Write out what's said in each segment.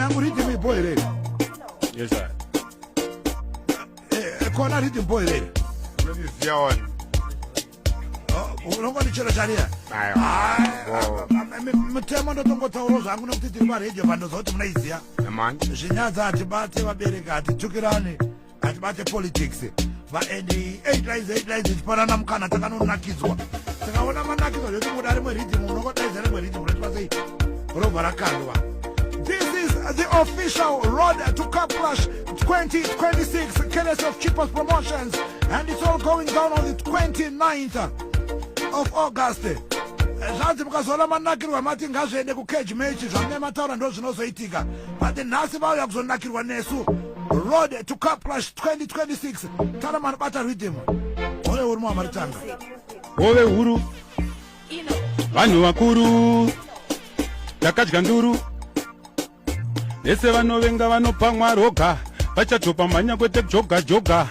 yangu rhythm iboyelele. Yes sir. Kona rhythm boyelele. Unizia one. Unongoni chelo chalia. Mutemo ndotongo tauro zvangu nokuti tiri paredio vandoza kuti munoiziya. Man. Zvinyaza atibate vabereki atitukirane atibate politics. And 8 lines tichipanana mukana takanonakidzwa. Tikaona manakidzwa zvoti muda rimwe rhythm unokodaidza rimwe rhythm roti pasei robva rakandwa. This is the official Road to Cup Clash 2026 Killers of Cheapest Promotions, and it's all going down on the 29th of August. Zvanzi mukazoona manakirwa mati ngazviende kucage match zvamune mataura ndo zvinozoitika, but nhasi vauya kuzonakirwa nesu. Road to Cup Clash 2026 tana manobata rhythm. Ole uri mwaMaritanga Ove huru vanhu vakuru takadya nduru vese vanovenga vanopa mwaroga vachatopa mhanya kwete joga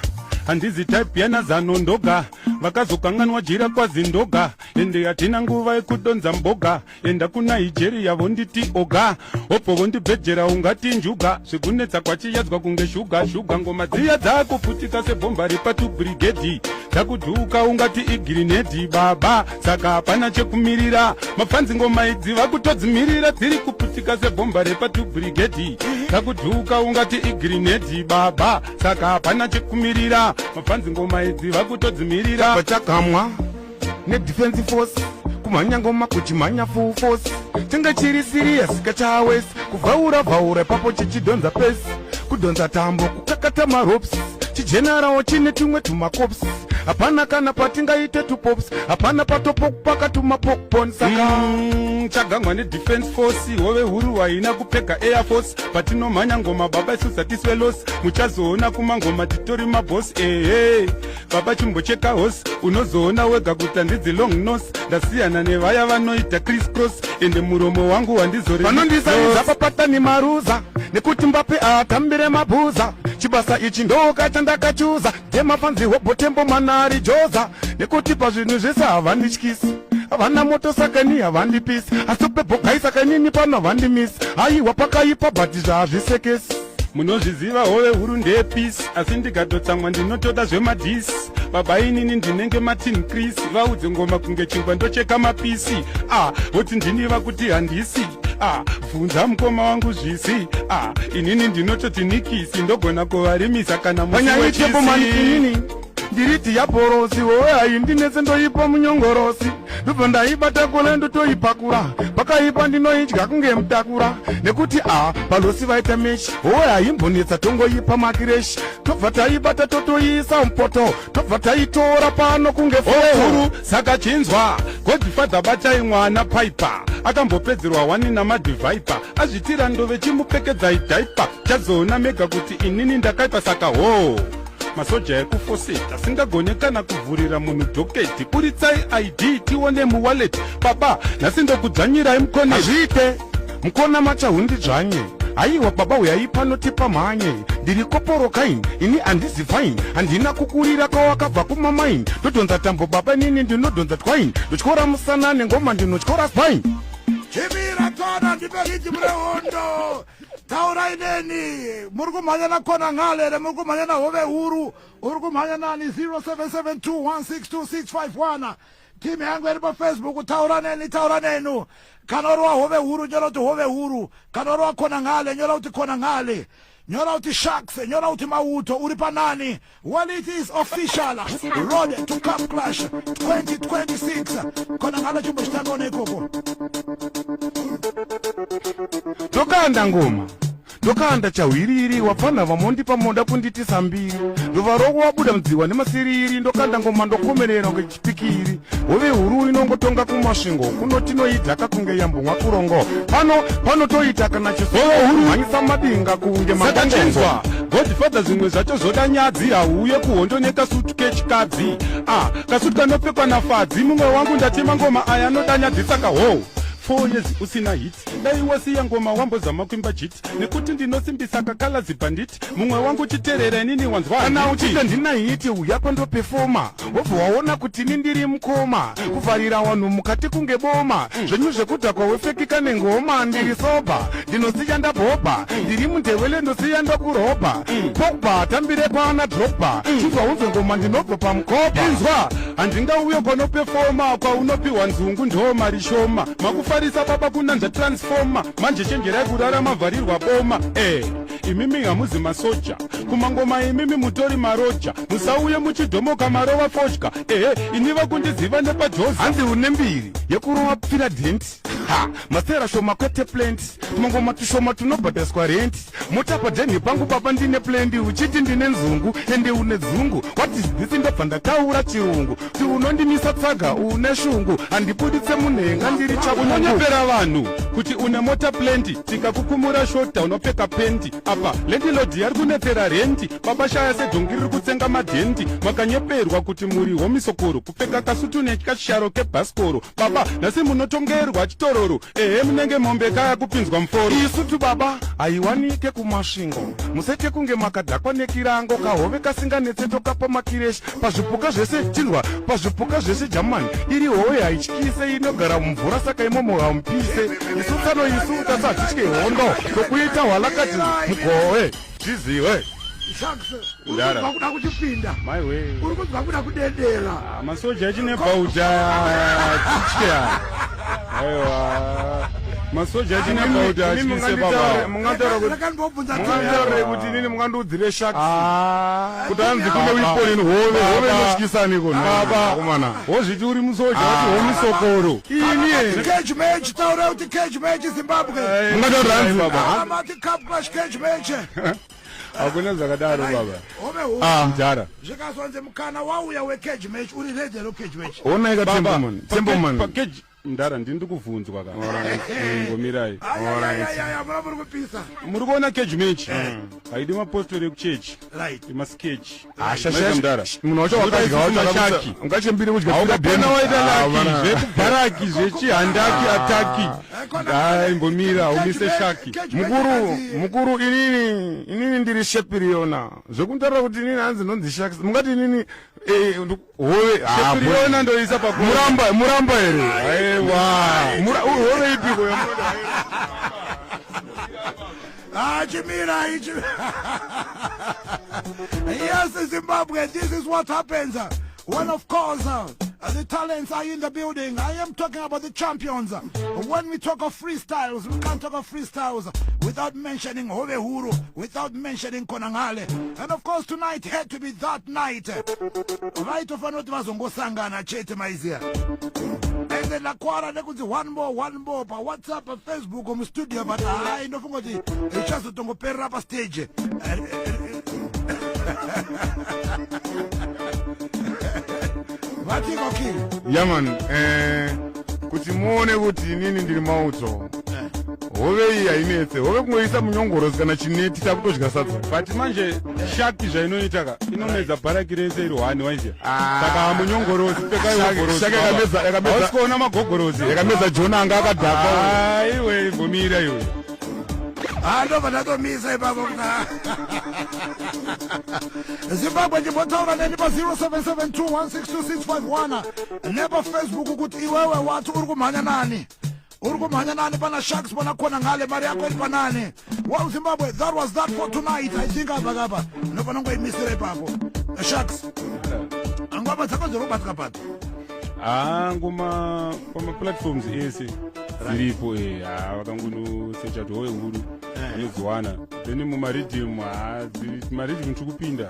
handizi type yanazano ndoga vakazokanganwa jira kwazindoga ende hatina nguva yekudonza mboga enda kuna Nigeria vonditi oga opo vondibhejera ungati njuga zvekunetsa kwachiyadzwa kunge shuga ngoma dziya dzakuputika sebhomba repatu brigade dzakudhuka ungati igrinedi baba saka hapana chekumirira mafadzi ngoma idzi vakutodzimirira dziri kuputika sebhomba repatu brigade dzakudhuka ungati igrinedi baba saka hapana chekumirira mafadzi ngoma idzi vakutodzimirira vachakamwa nedefense force kumhanya ngoma kuchimhanya full force tinge chiri serious kachawesi kuvhaura ipapo chichidonza pesi kudonza tambo kukakata maropes chijenerawo chine tumwe tumakops hapana kana patingaite tupops hapana patopo kupaka tumapokpon saka chagangwa nedefense force hove huru haina kupfeka air force patinomhanya ngoma baba isusatiswe loss muchazoona kumangoma titori maboss baba chimbocheka hosi unozoona wega kuti handidzi long nose ndasiyana nevaya vanoita criss cross ende muromo wangu handizore vanondisaidza papatani maruza nekuti Mbappe atambire mabhuza chibasa ichi ndoka chandakachuza temafanzi hobotembo mwanari joza nekuti pazvinhu zvese havandityisi havana moto sakani havandipisi asi pebhokai sakanini pano havandimisi aiwa pakaipa bhati zvaazvisekesi munozviziva hove huru ndepisi asi ndikatotsamwa ndinotoda zvemadhisi baba inini ndinenge Martin Chris vaudze ngoma kunge chingwa ndocheka mapisi voti ndiniva kuti handisi bvunza mukoma wangu zvisi inini ndinototi nikisi ndogona kuvarimisa kana musi ndiriti yabhorosi wowe haindinetse ndoipa munyongorosi ndobva ndaibata kole ndotoipakura pakaipa ndinoidya kunge mutakura nekuti palosi vaita meshi wowe haimbonetsa tongoipa makireshi tobva taibata totoiisa mupoto tobva taitora pano kunge huru saka chinzwa godfather batai mwana paipa akambopedzerwa wani namadhivhaipa azvitira ndove chimupfekedza idhaipa chazoona mega kuti inini ndakaipa saka masoja ekufoseta singagone kana kuvhurira munhu dhoketi buritsai ID tione muwallet baba nhasi ndokudzvanyirai mukoneti azviite mukona machahundidzvanye aiwa baba uyai panotipa mhanye ndiri koporokaini ini handizi faini handina kukurira kwawakabva kumamaini ndodonza tambo baba nini ndinodonza twaini ndotyora musanane ngoma ndinotyora spaini chivira tona ndipekiti mune hondo taurai neni muri kumhanya nakona ng'ale here muri kumhanya nahove huru uri kumhanya nani 0772162651 timu yangu iri pafacebook taura nenu kana uri wahove huru nyora kuti hove huru kana uri wakona ng'ale nyora kuti kona ng'ale nyora kuti sharks nyora kuti mauto uri panani. Well, it is official Road to Cup Clash 2026 kona ng'ale chimbo chitangone ikoko tokanda ngoma ndokanda chahwiriri wapfana vamondipa monda kunditisa mbiri ndova roko wabuda mudziwa nemasiriri ndokanda ngoma ndokomerera ngechipikiri hove huru inongotonga kumasvingo kunotinoidhaka kunge yambomwa kurongo pano toita kana chisohanyisa madinga kunge makachinzwa godfather zvimwe zvacho zvoda nyadzi hauye kuhondo nekasutu kechikadzi kasutu kanopfekwa nafadzi mumwe wangu ndatema ngoma aya anoda nyadzi saka 4 years usina hit dai wasiya ngoma wambozama kuimba jit nekuti ndinosimbisa kakalazi bandit mumwe wangu chiterera inini wanzwa kana uchita ndina hiti uya kwandopefoma wobva waona kuti ini ndiri mukoma kuvharira vanhu mukati kunge boma zvenyu zvekudhakwa wefekika nengoma ndiri soba ndinosiya ndabhobha ndiri mundevele ndosiya ndokurobha pogba tambire pana drogba chizwa unzwe ngoma ndinobva pamukoba inzwa handingauyo kwanopefoma kwaunopiwa nzungu ndo mari shoma makufarisa baba kunanza transforma manje chenjerai kurarama vharirwa boma imimi hamuzi masoja kumangoma imimi mutori maroja musauye muchidhomoka marova fosca iniva kundiziva nepajozi hanzi une mbiri yekurova piradenti masera shoma kwete plant tumangoma tushoma tunobhadhaswa renti mutapadheni pangu baba ndine plendi uchiti ndine nzungu ende une dzungu what is this ndobva ndataura chirungu ti unondimisa tsaga une shungu handibuditse munhenga ndiri chakunonyepera vanhu kuti une mota plendi tikakukumura shota unopfeka pendi apa lendilodhi yari kunetera renti baba shaya sedhongi riri kutsenga madhendi makanyeperwa kuti muri homisokoro kupfeka kasutu nekasharo kebhasikoro baba nhasi munotongerwa chitororo munenge mombe kaya kupinzwa muforo isutu baba haiwanike kumasvingo musete kunge makadhakwa nekirango kahove kasinganetse tokapa makireshi pazvipuka zvese chinzwa pazvipuka zvese jamani iri howe haityise inogara mumvura saka imomo hamupise isu tsano isu tasadzitye hondo tokuita hwalakati mugowe tiziwe kuda kuchipinda uri kunzwa kuda kudedera masoja echinebhauta tichya aiwa masoja echinebhauta atyise baba mungantaure kuti inini mungandiudzire shaks kuti anzi kune wiponini hove inotyisani konakomana wozviti uri musoja kuti homisokoro cage match taura kuti cage match zimbabwe mungantaura anzi amati cup clash cage match hakuna zvakadaro baba mjara zvikazonzi mukana wauya wecage match uri ready ro cage match onaika temboman ndara ndiri kuvunzwa ngomirai muri kupisa muri kuona cage match haidi mapostori ekuchechi imaskechi munhu wacho wakadyaashaki ungachembiri kudyahaukapona waita laki zvekubharaki zvechihandaki ataki aimbomira umise shaki mukuru inini ndiri shepiriona zvekuntaura kuti inini hanzi nonzi shaki mungati inini hove shepiriona ndoisa muramba here hove ipiko Chimira, yes, Zimbabwe, this is what happens. When, of course, the talents are in the building. I am talking about the champions. When we talk of freestyles, we can't talk of freestyles without mentioning Hove Huru, without mentioning Konangale. And of course, tonight had to be that night. Right of another Mazongo Sangana, Chete Maizia. And then la Quara, they could say one more, pa WhatsApp, pa Facebook, on the studio, but I don't know it's just to go per rap stage. yaman kuti muone kuti inini ndiri mauto hove iyi hainetse hove kungoisa munyongorosi kana chineti takutodya sadza but manje shaki zvainoitaka inomedza bharaki rese iri 1 waizve saka hamunyongorosi pekaiogorosiausi kuona magogorosi yakamedza jona anga akadhaka aiwe bvumira iwe ndobva ndatomisa ipapo Zimbabwe ndimbotaura neni pa 0772162651 nepa Facebook kuti iwewe wati uri kumhanya nani pana Sharks pana Konangale mari yako iri panani. Well, Zimbabwe, that was that for tonight. I think abagaba nopana ngoimisira ipapo Sharks angaba dzakazorobatika pato ngoma platforms ese ziripo vakangonosecha Hove Huru anodziwana then mumaridhimu maridhimu tikupinda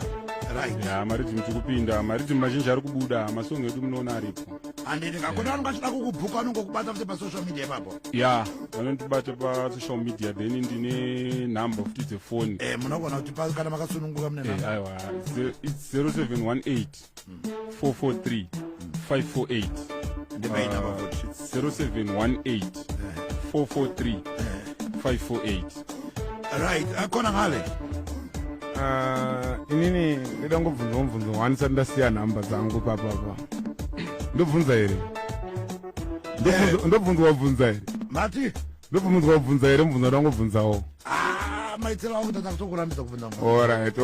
maridhimu tikupinda maridhimu mazhinji ari kubuda masongo edu munoona aripo handini kakona anongachida kukubhuka anongokubata futi pasocial media ipapo vanondibata pasocial media then ndine number futi dzefoni munogona kuti kana makasununguka mune aiwa 0718 443 548 0718 443 548 right Konangale inini ndida ngobvunza mubvunzo wani sati ndasiya nhamba dzangu papapa ndobvunza here ndobvunza wabvunza here mati ndobvunzwa kubvunza here mubvunza ndangobvunzawo maitiro angu tata kutokurambidza kubvunza alright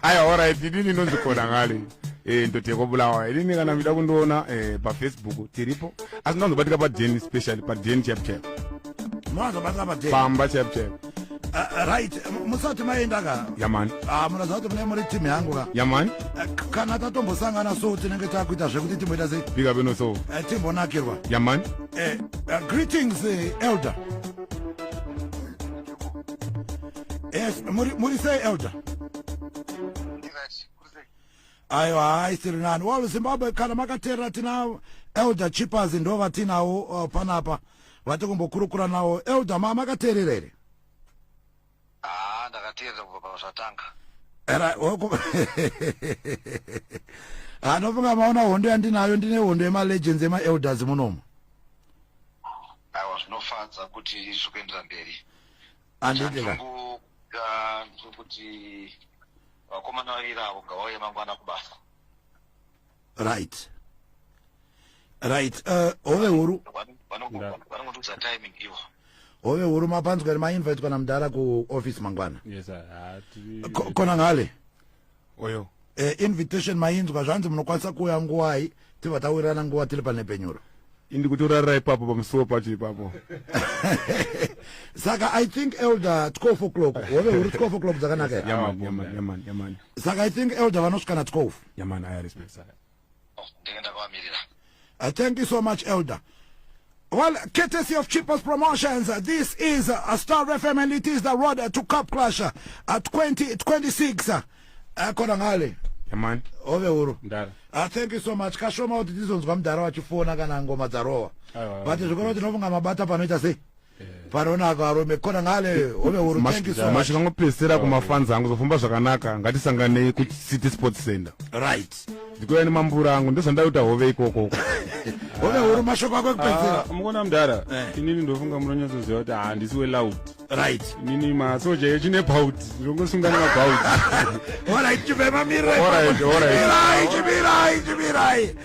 aya alright inini ndonzikona ngale ndoteko bulawa inini kana mida kundiona pafacebook tiripo asi ndanozobatika padeni specially padeni chapchap munozobatika padeni pamba chapchap right musati maendaka yamani munoziva kuti mune muri timu yangu ka yamani kana tatombosangana so tinenge takuita zvekuti timboita sei bika beno so timbonakirwa yamani greetings elder yes muri sei elder aiwa hai tiri nani walo zimbabwe kana makateerera tina elder chippers ndo vatinawo panapa vati kumbokurukura nawo elder makateerera here ndakateerera kubva pazvatanga anofunga maona hondo yandinayo ndine hondo yemalegends emaelders munomo aiwa zvinofadza kuti zvikuendera mberi andidika kuti vakomana vaviri avo ngavauye mangwana kubasa right hove huru vanongotiudza timing ivo hove huru mapanzwa mainvitwa namudhara kuoffice mangwana yes kona ngale oyo invitation mainzwa zvanzi munokwanisa kuuya nguwai tibva tawirirana nguva tiri panepenyuro indi kutorarira ipapo pamusuwo pacho ipapo saka I think elder 12 o'clock hove huru 12 o'clock dzakanaka yamani saka I think elder vanosvikana 12 yamani aya respect ndenge ndakavamirira thank you so much elder. Well, courtesy of Chippers Promotions, this is a Star FM and it is the road to Cup Clash at 2026. Kona ngale. yamani Ove uru. ndara Thank you so much. Kashoma kuti tizonzwa mudhara wachifona kana ngoma dzarowa. But zvikoro kuti nofunga mabata panoita sei? Panonaka arume kona ngale ove uru. Thank you so much. mashikangopesera kumafans angu zofamba zvakanaka ngatisanganei kuCity Sports Center. Right. ndikuya nemambura angu ndozvandaita hove ikoko Ove uru mashoko akwe kupedzera. mukona mudhara inini ndofunga munonyatsoziva kuti handisi weloud Right. inini masoja echine bout ndongosungana mabout Alright, chibema mirai. Alright. Chibirai.